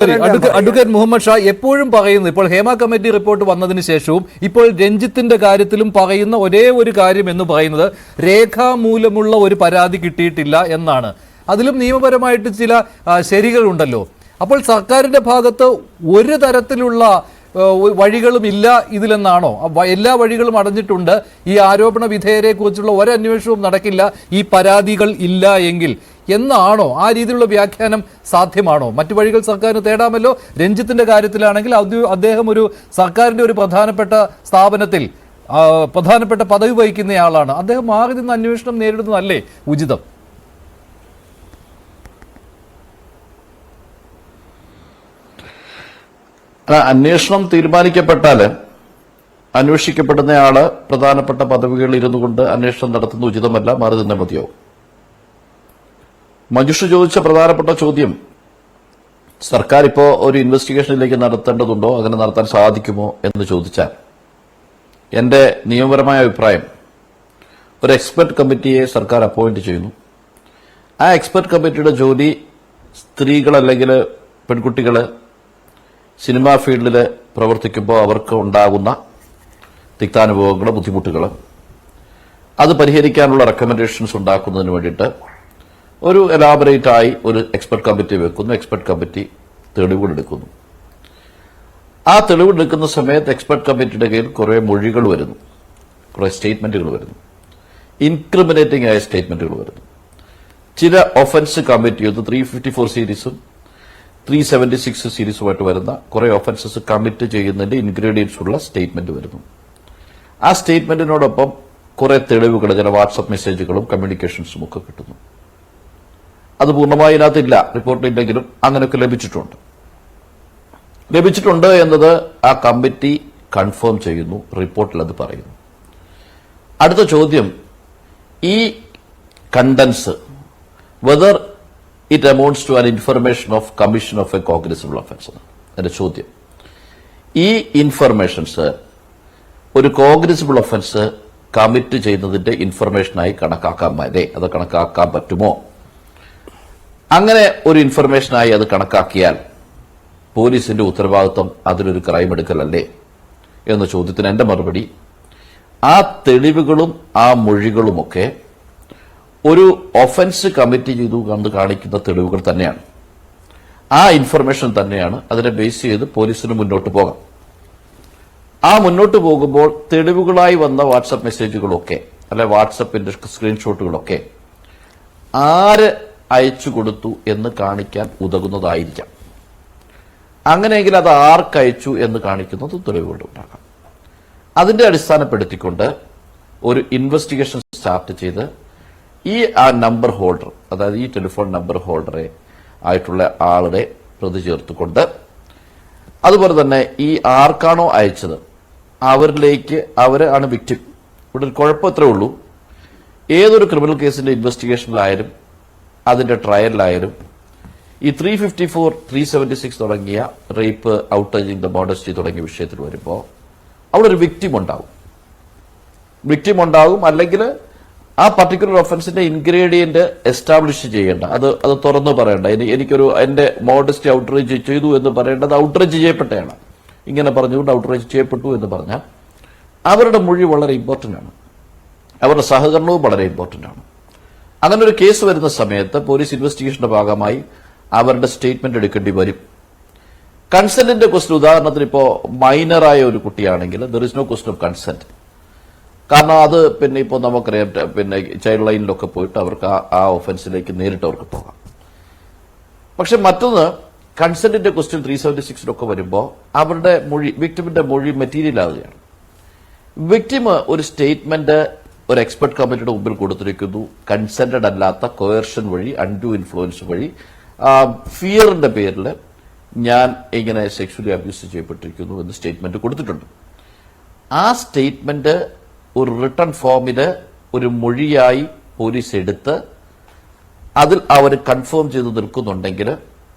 Advocate Muhammad Shah എപ്പോഴും പറയുന്നു, ഇപ്പോൾ ഹേമ കമ്മിറ്റി റിപ്പോർട്ട് വന്നതിന് ശേഷവും ഇപ്പോൾ രഞ്ജിത്തിന്റെ കാര്യത്തിലും പറയുന്ന ഒരേ ഒരു കാര്യം എന്ന് പറയുന്നത് രേഖാമൂലമുള്ള ഒരു പരാതി കിട്ടിയിട്ടില്ല എന്നാണ്. അതിലും നിയമപരമായിട്ട് ചില ശരികളുണ്ടല്ലോ. അപ്പോൾ സർക്കാരിന്റെ ഭാഗത്ത് ഒരു തരത്തിലുള്ള വഴികളും ഇല്ല ഇതിലെന്നാണോ? എല്ലാ വഴികളും അടഞ്ഞിട്ടുണ്ട്, ഈ ആരോപണ വിധേയരെ കുറിച്ചുള്ള ഒരന്വേഷണവും നടക്കില്ല ഈ പരാതികൾ ഇല്ല എങ്കിൽ എന്നാണോ? ആ രീതിയിലുള്ള വ്യാഖ്യാനം സാധ്യമാണോ? മറ്റു വഴികൾ സർക്കാരിന് തേടാമല്ലോ. രഞ്ജിത്തിന്റെ കാര്യത്തിലാണെങ്കിൽ അദ്ദേഹം ഒരു സർക്കാരിന്റെ ഒരു പ്രധാനപ്പെട്ട സ്ഥാപനത്തിൽ പ്രധാനപ്പെട്ട പദവി വഹിക്കുന്നയാളാണ്. അദ്ദേഹം മാറി നിന്ന് അന്വേഷണം നേരിടുന്നതല്ലേ ഉചിതം? അന്വേഷണം തീരുമാനിക്കപ്പെട്ടാൽ അന്വേഷിക്കപ്പെടുന്നയാള് പ്രധാനപ്പെട്ട പദവികളിൽ ഇരുന്നു കൊണ്ട് അന്വേഷണം നടത്തുന്ന ഉചിതമല്ല, മാറി തന്നെ മതിയാവും. മഞ്ജുഷ ചോദിച്ച പ്രധാനപ്പെട്ട ചോദ്യം, സർക്കാർ ഇപ്പോൾ ഒരു ഇൻവെസ്റ്റിഗേഷനിലേക്ക് നടത്തേണ്ടതുണ്ടോ, അങ്ങനെ നടത്താൻ സാധിക്കുമോ എന്ന് ചോദിച്ചാൽ എന്റെ നിയമപരമായ അഭിപ്രായം, ഒരു എക്സ്പെർട്ട് കമ്മിറ്റിയെ സർക്കാർ അപ്പോയിന്റ് ചെയ്യുന്നു. ആ എക്സ്പെർട്ട് കമ്മിറ്റിയുടെ ജോലി സ്ത്രീകൾ അല്ലെങ്കിൽ പെൺകുട്ടികൾ സിനിമാ ഫീൽഡിൽ പ്രവർത്തിക്കുമ്പോൾ അവർക്ക് ഉണ്ടാകുന്ന തിക്താനുഭവങ്ങൾ, ബുദ്ധിമുട്ടുകൾ, അത് പരിഹരിക്കാനുള്ള റെക്കമെൻഡേഷൻസ് ഉണ്ടാക്കുന്നതിന് വേണ്ടിയിട്ട് ഒരു എലാബറേറ്റ് ആയി ഒരു എക്സ്പെർട്ട് കമ്മിറ്റി വെക്കുന്നു. എക്സ്പെർട്ട് കമ്മിറ്റി തെളിവുകളെടുക്കുന്നു. ആ തെളിവെടുക്കുന്ന സമയത്ത് എക്സ്പെർട്ട് കമ്മിറ്റിയുടെ കയ്യിൽ കുറെ മൊഴികൾ വരുന്നു, കുറെ സ്റ്റേറ്റ്മെന്റുകൾ വരുന്നു, ഇൻക്രിമിനേറ്റിംഗ് ആയ സ്റ്റേറ്റ്മെന്റുകൾ വരുന്നു. ചില ഒഫൻസ് കമ്മിറ്റ് ചെയ്ത് 354 സീരീസും 376 സീരീസുമായിട്ട് വരുന്ന കുറെ ഒഫൻസസ് കമ്മിറ്റ് ചെയ്യുന്നതിന്റെ ഇൻഗ്രീഡിയൻസ് ഉള്ള സ്റ്റേറ്റ്മെന്റ് വരുന്നു. ആ സ്റ്റേറ്റ്മെന്റിനോടൊപ്പം കുറെ തെളിവുകൾ, ചില വാട്സ്ആപ്പ് മെസ്സേജുകളും കമ്മ്യൂണിക്കേഷൻസും ഒക്കെ കിട്ടുന്നു. അത് പൂർണ്ണമായി ഇതിനകത്തില്ല, റിപ്പോർട്ടില്ലെങ്കിലും അങ്ങനെയൊക്കെ ലഭിച്ചിട്ടുണ്ട് എന്നത് ആ കമ്മിറ്റി കൺഫേം ചെയ്യുന്നു, റിപ്പോർട്ടിൽ അത് പറയുന്നു. അടുത്ത ചോദ്യം, ഈ contents whether it amounts to an information of commission of a cognizable offence എന്നാണ് എന്റെ ചോദ്യം. ഈ ഇൻഫർമേഷൻസ് ഒരു കോഗ്നിസബിൾ ഒഫൻസ് കമ്മിറ്റ് ചെയ്യുന്നതിന്റെ ഇൻഫർമേഷനായി കണക്കാക്കാമേ, അത് കണക്കാക്കാൻ പറ്റുമോ? അങ്ങനെ ഒരു ഇൻഫർമേഷനായി അത് കണക്കാക്കിയാൽ പോലീസിന്റെ ഉത്തരവാദിത്വം അതിലൊരു ക്രൈം എടുക്കലല്ലേ എന്ന ചോദ്യത്തിന് എന്റെ മറുപടി, ആ തെളിവുകളും ആ മൊഴികളുമൊക്കെ ഒരു ഒഫൻസ് കമ്മിറ്റ് ചെയ്തു കണ്ട് കാണിക്കുന്ന തെളിവുകൾ തന്നെയാണ്. ആ ഇൻഫർമേഷൻ തന്നെയാണ്. അതിനെ ബേസ് ചെയ്ത് പോലീസിന് മുന്നോട്ട് പോകാം. ആ മുന്നോട്ട് പോകുമ്പോൾ തെളിവുകളായി വന്ന വാട്സ്ആപ്പ് മെസ്സേജുകളൊക്കെ അല്ലെ വാട്സ്ആപ്പിന്റെ സ്ക്രീൻഷോട്ടുകളൊക്കെ ആര് അയച്ചു കൊടുത്തു എന്ന് കാണിക്കാൻ ഉതകുന്നതായിരിക്കാം. അങ്ങനെയെങ്കിൽ അത് ആർക്കയച്ചു എന്ന് കാണിക്കുന്നത് തെളിവുകളുണ്ടാകാം. അതിന്റെ അടിസ്ഥാനപ്പെടുത്തിക്കൊണ്ട് ഒരു ഇൻവെസ്റ്റിഗേഷൻ സ്റ്റാർട്ട് ചെയ്ത് ഈ നമ്പർ ഹോൾഡർ, അതായത് ഈ ടെലിഫോൺ നമ്പർ ഹോൾഡറെ ആയിട്ടുള്ള ആളുടെ പ്രതി ചേർത്തുകൊണ്ട്, അതുപോലെ തന്നെ ഈ ആർക്കാണോ അയച്ചത് അവരിലേക്ക് അവരാണ് വിക്ടിം. ഇവിടെ ഒരു കുഴപ്പം ഇത്രേ ഉള്ളൂ, ഏതൊരു ക്രിമിനൽ കേസിന്റെ ഇൻവെസ്റ്റിഗേഷനിലായാലും അതിന്റെ ട്രയലിലായാലും ഈ 354, 376 തുടങ്ങിയ റേപ്പ്, ഔട്ടേജിംഗ് ദ മോഡസ്റ്റി തുടങ്ങിയ വിഷയത്തിൽ വരുമ്പോൾ അവിടെ ഒരു വിക്ടിം ഉണ്ടാകും. അല്ലെങ്കിൽ ആ പർട്ടിക്കുലർ ഒഫൻസിന്റെ ഇൻഗ്രീഡിയന്റ് എസ്റ്റാബ്ലിഷ് ചെയ്യേണ്ട, അത് തുറന്നു പറയേണ്ട, എനിക്കൊരു എന്റെ മോഡസ്റ്റി ഔട്ട്റേജ് ചെയ്തു എന്ന് പറയേണ്ടത് ഔട്ട്റേജ് ചെയ്യപ്പെട്ടയാണ്. ഇങ്ങനെ പറഞ്ഞുകൊണ്ട് ഔട്ട്റേജ് ചെയ്യപ്പെട്ടു എന്ന് പറഞ്ഞാൽ അവരുടെ മൊഴി വളരെ ഇമ്പോർട്ടന്റ് ആണ്, അവരുടെ സഹകരണവും വളരെ ഇമ്പോർട്ടന്റ് ആണ്. അങ്ങനെ ഒരു കേസ് വരുന്ന സമയത്ത് പോലീസ് ഇൻവെസ്റ്റിഗേഷന്റെ ഭാഗമായി അവരുടെ സ്റ്റേറ്റ്മെന്റ് എടുക്കേണ്ടി വരും. കൺസെന്റിന്റെ ക്വസ്റ്റ്യൻ, ഉദാഹരണത്തിന് ഇപ്പോ മൈനറായ ഒരു കുട്ടിയാണെങ്കിൽ there is no question of consent. കാരണം അത് ഇപ്പോൾ നമുക്കറിയാം, ചൈൽഡ് ലൈനിലൊക്കെ പോയിട്ട് അവർക്ക് ആ ഒഫൻസിലേക്ക് നേരിട്ട് അവർക്ക് പോകാം. പക്ഷെ മറ്റൊന്ന്, കൺസെന്റിന്റെ ക്വസ്റ്റ്യൻ 376 വരുമ്പോൾ അവരുടെ മൊഴി, വിക്ടിമിന്റെ മൊഴി മെറ്റീരിയൽ ആവുകയാണ്. വിക്ടിം ഒരു സ്റ്റേറ്റ്മെന്റ് ഒരു എക്സ്പെർട്ട് കമ്മിറ്റിയുടെ മുമ്പിൽ കൊടുത്തിരിക്കുന്നു, കൺസെന്റഡ് അല്ലാത്ത കോയർഷൻ വഴി, അൺഡു ഇൻഫ്ലുവൻസ് വഴി, ഫിയറിന്റെ പേരിൽ ഞാൻ ഇങ്ങനെ സെക്ഷലി അബ്യൂസ് ചെയ്യപ്പെട്ടിരിക്കുന്നു എന്ന് സ്റ്റേറ്റ്മെന്റ് കൊടുത്തിട്ടുണ്ട്. ആ സ്റ്റേറ്റ്മെന്റ് ഒരു റിട്ടൺ ഫോമില് ഒരു മൊഴിയായി പോലീസ് എടുത്ത് അതിൽ അവർ കൺഫേം ചെയ്ത് നിൽക്കുന്നുണ്ടെങ്കിൽ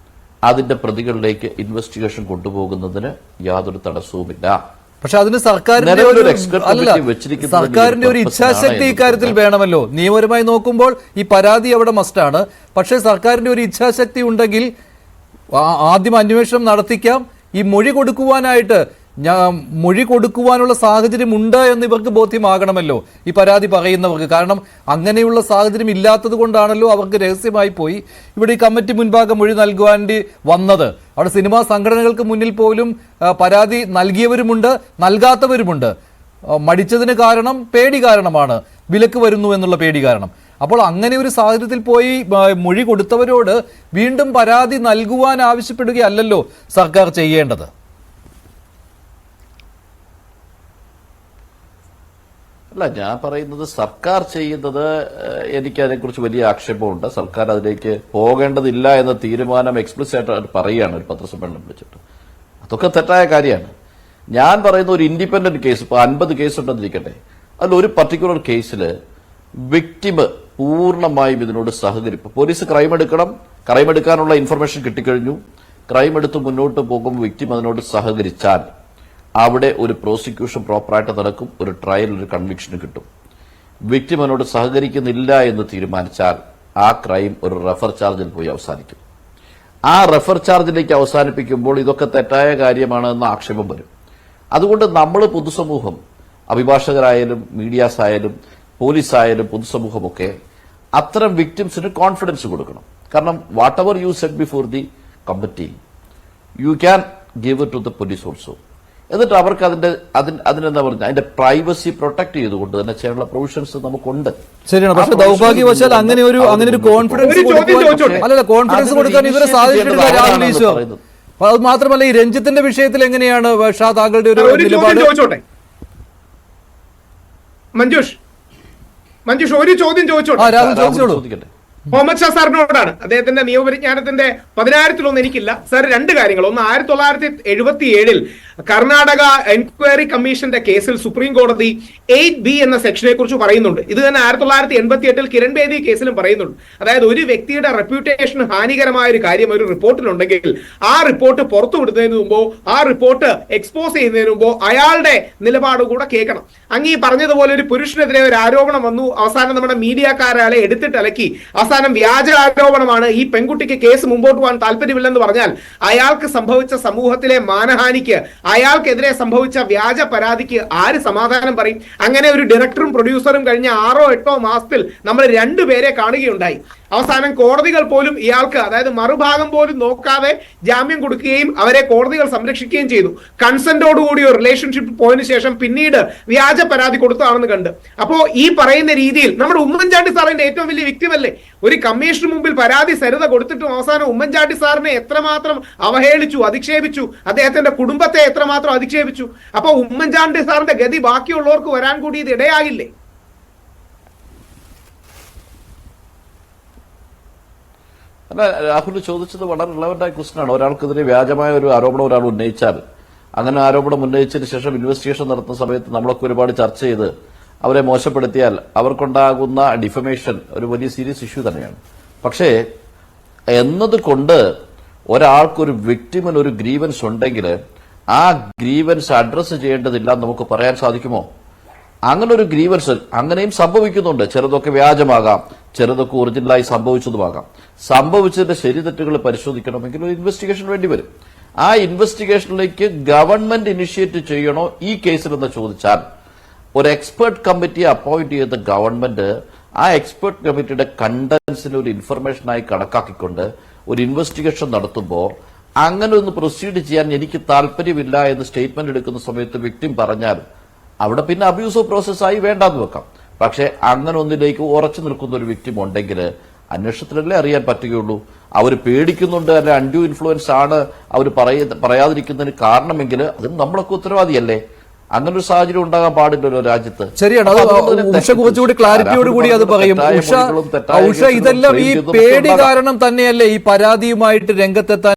അതിന്റെ പ്രതികളിലേക്ക് ഇൻവെസ്റ്റിഗേഷൻ കൊണ്ടുപോകുന്നതിന് യാതൊരു തടസ്സവുമില്ല. പക്ഷെ അതിന് സർക്കാരിന്റെ ഒരു ഇച്ഛാശക്തി ഇക്കാര്യത്തിൽ വേണമല്ലോ. നിയമപരമായി നോക്കുമ്പോൾ ഈ പരാതി അവിടെ മസ്റ്റാണ്. പക്ഷേ സർക്കാരിന്റെ ഒരു ഇച്ഛാശക്തി ഉണ്ടെങ്കിൽ ആദ്യം അന്വേഷണം നടത്തിക്കാം, ഈ മൊഴി കൊടുക്കുവാനായിട്ട് മൊഴി കൊടുക്കുവാനുള്ള സാഹചര്യം ഉണ്ട് എന്ന് ഇവർക്ക് ബോധ്യമാകണമല്ലോ, ഈ പരാതി പറയുന്നവർക്ക്. കാരണം അങ്ങനെയുള്ള സാഹചര്യം ഇല്ലാത്തത് കൊണ്ടാണല്ലോ അവർക്ക് രഹസ്യമായി പോയി ഇവിടെ ഈ കമ്മിറ്റി മുൻപാകെ മൊഴി നൽകുവാണ്ടി വന്നത്. അവിടെ സിനിമാ സംഘടനകൾക്ക് മുന്നിൽ പോലും പരാതി നൽകിയവരുമുണ്ട്, നൽകാത്തവരുമുണ്ട്. മടിച്ചതിന് കാരണം പേടി കാരണമാണ്, വിലക്ക് വരുന്നു എന്നുള്ള പേടി കാരണം. അപ്പോൾ അങ്ങനെ ഒരു സാഹചര്യത്തിൽ പോയി മൊഴി കൊടുത്തവരോട് വീണ്ടും പരാതി നൽകുവാൻ ആവശ്യപ്പെടുകയല്ലല്ലോ സർക്കാർ ചെയ്യേണ്ടത്. അല്ല, ഞാൻ പറയുന്നത് സർക്കാർ ചെയ്യുന്നത് എനിക്ക് അതിനെക്കുറിച്ച് വലിയ ആക്ഷേപമുണ്ട്. സർക്കാർ അതിലേക്ക് പോകേണ്ടതില്ല എന്ന തീരുമാനം എക്സ്പ്ലിസിറ്റ് ആയിട്ട് പറയുകയാണ് ഒരു പത്രസമ്മേളനം വിളിച്ചിട്ട്. അതൊക്കെ തെറ്റായ കാര്യമാണ്. ഞാൻ പറയുന്ന ഒരു ഇൻഡിപെൻഡന്റ് കേസ്, ഇപ്പൊ 50 കേസ് ഉണ്ടെന്നിരിക്കട്ടെ, അതിലൊരു പർട്ടിക്കുലർ കേസിൽ വിക്ടിം പൂർണ്ണമായും ഇതിനോട് സഹകരിക്കും. പോലീസ് ക്രൈം എടുക്കണം, ക്രൈം എടുക്കാനുള്ള ഇൻഫർമേഷൻ കിട്ടിക്കഴിഞ്ഞു, ക്രൈം എടുത്ത് മുന്നോട്ട് പോകുമ്പോൾ വിക്ടിം അതിനോട് സഹകരിച്ചാൽ അവിടെ ഒരു പ്രോസിക്യൂഷൻ പ്രോപ്പറായിട്ട് നടക്കും, ഒരു ട്രയൽ, ഒരു കൺവിക്ഷൻ കിട്ടും. വിക്ടിം അതിനോട് സഹകരിക്കുന്നില്ല എന്ന് തീരുമാനിച്ചാൽ ആ ക്രൈം ഒരു റെഫർ ചാർജിൽ പോയി അവസാനിക്കും. ആ റെഫർ ചാർജിലേക്ക് അവസാനിപ്പിക്കുമ്പോൾ ഇതൊക്കെ തെറ്റായ കാര്യമാണ് എന്ന ആക്ഷേപം വരും. അതുകൊണ്ട് നമ്മൾ പൊതുസമൂഹം, അഭിഭാഷകരായാലും മീഡിയാസ് ആയാലും പോലീസായാലും പൊതുസമൂഹമൊക്കെ അത്തരം വിക്ടിംസിന് കോൺഫിഡൻസ് കൊടുക്കണം. കാരണം whatever you said before the committee you can give it to the police also. എന്നിട്ട് അവർക്ക് അതിനെന്താ പറഞ്ഞ അതിന്റെ പ്രൈവസി പ്രൊട്ടക്ട് ചെയ്തുകൊണ്ട് തന്നെ ചെയ്യാനുള്ള പ്രൊവിഷൻസ് നമുക്കുണ്ട്. ശരിയാണ്. പക്ഷെ ദൗർഭാഗ്യവശാൽ അങ്ങനെ ഒരു കോൺഫിഡൻസ് കോൺഫിഡൻസ് കൊടുക്കാൻ ഇവരെ സാധിച്ചിട്ടില്ല രാഹുൽ ഈശ്വർ. അത് മാത്രമല്ല, ഈ രഞ്ജിത്തിന്റെ വിഷയത്തിൽ എങ്ങനെയാണ് ഷാ താങ്കളുടെ ഒരു നിലപാട്? മഞ്ജുഷ് ഒരു ചോദ്യം ചോദിച്ചോട്ടെ. രാഹുൽ ചോദിച്ചോളൂ. മുഹമ്മദ് ഷാ സാറിനോടാണ്. അദ്ദേഹത്തിന്റെ നിയമപരിജ്ഞാനത്തിന്റെ 10,000-ലൊന്നും എനിക്കില്ല. സാർ, 2 കാര്യങ്ങൾ. ഒന്ന്, 1977 കർണാടക എൻക്വയറി കമ്മീഷന്റെ കേസിൽ സുപ്രീം കോടതി 8B എന്ന സെക്ഷനെ കുറിച്ച് പറയുന്നുണ്ട്. ഇത് തന്നെ 1988 കിരൺ ബേദി കേസിലും പറയുന്നുണ്ട്. അതായത് ഒരു വ്യക്തിയുടെ റെപ്യൂട്ടേഷന് ഹാനികരമായ ഒരു കാര്യം ഒരു റിപ്പോർട്ടിലുണ്ടെങ്കിൽ ആ റിപ്പോർട്ട് പുറത്തുവിടുന്നതിന് മുമ്പോ ആ റിപ്പോർട്ട് എക്സ്പോസ് ചെയ്യുന്നതിന് മുമ്പോ അയാളുടെ നിലപാട് കൂടെ കേൾക്കണം. അങ്ങ് ഈ പറഞ്ഞതുപോലെ ഒരു പുരുഷനെതിരെ ഒരു ആരോപണം വന്നു, അവസാനം നമ്മുടെ മീഡിയക്കാരെ എടുത്തിട്ട് അലക്കി, അവസാനം വ്യാജ ആരോപണമാണ്, ഈ പെൺകുട്ടിക്ക് കേസ് മുമ്പോട്ട് പോകാൻ താല്പര്യമില്ലെന്ന് പറഞ്ഞാൽ അയാൾക്ക് സംഭവിച്ച സമൂഹത്തിലെ മാനഹാനിക്ക്, അയാൾക്കെതിരെ സംഭവിച്ച വ്യാജ പരാതിക്ക് ആര് സമാധാനം പറയും? അങ്ങനെ ഒരു ഡയറക്ടറും പ്രൊഡ്യൂസറും കഴിഞ്ഞ 6-8 മാസത്തിൽ നമ്മൾ 2 പേരെ കാണുകയുണ്ടായി. അവസാനം കോടതികൾ പോലും ഇയാൾക്ക്, അതായത് മറുഭാഗം പോലും നോക്കാതെ ജാമ്യം കൊടുക്കുകയും അവരെ കോടതികൾ സംരക്ഷിക്കുകയും ചെയ്തു. കൺസെന്റോടുകൂടി ഒരു റിലേഷൻഷിപ്പ് പോയതിനു ശേഷം പിന്നീട് വ്യാജ പരാതി കൊടുത്തതാണെന്ന് കണ്ട്. അപ്പോ ഈ പറയുന്ന രീതിയിൽ നമ്മുടെ ഉമ്മൻചാണ്ടി സാറിന്റെ ഏറ്റവും വലിയ വിക്ടിമല്ലേ? ഒരു കമ്മീഷന് മുമ്പിൽ പരാതി സരിത കൊടുത്തിട്ടും അവസാനം ഉമ്മൻചാണ്ടി സാറിനെ എത്രമാത്രം അവഹേളിച്ചു, അധിക്ഷേപിച്ചു, അദ്ദേഹത്തിന്റെ കുടുംബത്തെ എത്രമാത്രം അധിക്ഷേപിച്ചു. അപ്പൊ ഉമ്മൻചാണ്ടി സാറിന്റെ ഗതി ബാക്കിയുള്ളവർക്ക് വരാൻ കൂടി ഇത് ഇടയാകില്ലേ? അല്ല, രാഹുൽ ചോദിച്ചത് വളരെ റിലവന്റ് ആയ ക്വസ്റ്റ്യൻ ആണ്. ഒരാൾക്കെതിരെ വ്യാജമായ ഒരു ആരോപണം ഒരാൾ ഉന്നയിച്ചാൽ, അങ്ങനെ ആരോപണം ഉന്നയിച്ചതിന് ശേഷം ഇൻവെസ്റ്റിഗേഷൻ നടത്തുന്ന സമയത്ത് നമ്മളൊക്കെ ഒരുപാട് ചർച്ച ചെയ്ത് അവരെ മോശപ്പെടുത്തിയാൽ അവർക്കുണ്ടാകുന്ന ഡിഫമേഷൻ ഒരു വലിയ സീരിയസ് ഇഷ്യൂ തന്നെയാണ്. പക്ഷേ എന്നതുകൊണ്ട് ഒരാൾക്കൊരു വിക്ടിമിന് ഒരു ഗ്രീവൻസ് ഉണ്ടെങ്കിൽ ആ ഗ്രീവൻസ് അഡ്രസ് ചെയ്യേണ്ടതില്ല നമുക്ക് പറയാൻ സാധിക്കുമോ? അങ്ങനെ ഒരു ഗ്രീവൻസ് അങ്ങനെയും സംഭവിക്കുന്നുണ്ട്. ചിലതൊക്കെ വ്യാജമാകാം, ചിലതൊക്കെ ഒറിജിനലായി സംഭവിച്ചതുമാകാം. സംഭവിച്ചതിന്റെ ശരി തെറ്റുകൾ പരിശോധിക്കണമെങ്കിൽ ഒരു ഇൻവെസ്റ്റിഗേഷൻ വേണ്ടി വരും. ആ ഇൻവെസ്റ്റിഗേഷനിലേക്ക് ഗവൺമെന്റ് ഇനിഷ്യേറ്റ് ചെയ്യണോ ഈ കേസിലെന്ന് ചോദിച്ചാൽ, ഒരു എക്സ്പെർട്ട് കമ്മിറ്റി അപ്പോയിന്റ് ചെയ്ത ഗവൺമെന്റ് ആ എക്സ്പെർട്ട് കമ്മിറ്റിയുടെ കണ്ടന്റ്സിന് ഒരു ഇൻഫർമേഷനായി കണക്കാക്കിക്കൊണ്ട് ഒരു ഇൻവെസ്റ്റിഗേഷൻ നടത്തുമ്പോൾ അങ്ങനെ ഒന്ന് പ്രൊസീഡ് ചെയ്യാൻ എനിക്ക് താല്പര്യമില്ല എന്ന് സ്റ്റേറ്റ്മെന്റ് എടുക്കുന്ന സമയത്ത് വിക്ടിം പറഞ്ഞാൽ അവിടെ പിന്നെ അബ്യൂസീവ് പ്രോസസ്സായി വേണ്ടാന്ന് വെക്കാം. പക്ഷെ അങ്ങനെ ഒന്നിലേക്ക് ഉറച്ചു നിൽക്കുന്ന ഒരു വിക്ടിം ഉണ്ടെങ്കിൽ അന്വേഷണത്തിലല്ലേ അറിയാൻ പറ്റുകയുള്ളൂ. അവർ പേടിക്കുന്നുണ്ട്, അല്ലെ അൺഡ്യൂ ഇൻഫ്ലുവൻസ് ആണ് അവർ പറയാതിരിക്കുന്നതിന് കാരണമെങ്കിൽ അതിന് നമ്മളൊക്കെ ഉത്തരവാദിയല്ലേ? അങ്ങനെ ഒരു സാഹചര്യം ഉണ്ടാകാൻ പാടില്ലല്ലോ രാജ്യത്ത്. ശരിയാണ്. ഉഷ കുറച്ചുകൂടി ക്ലാരിറ്റിയോടുകൂടി അത് പറയും. ഉഷ, ഇതെല്ലാം ഈ പേടി കാരണം തന്നെയല്ലേ ഈ പരാതിയുമായിട്ട് രംഗത്തെത്താൻ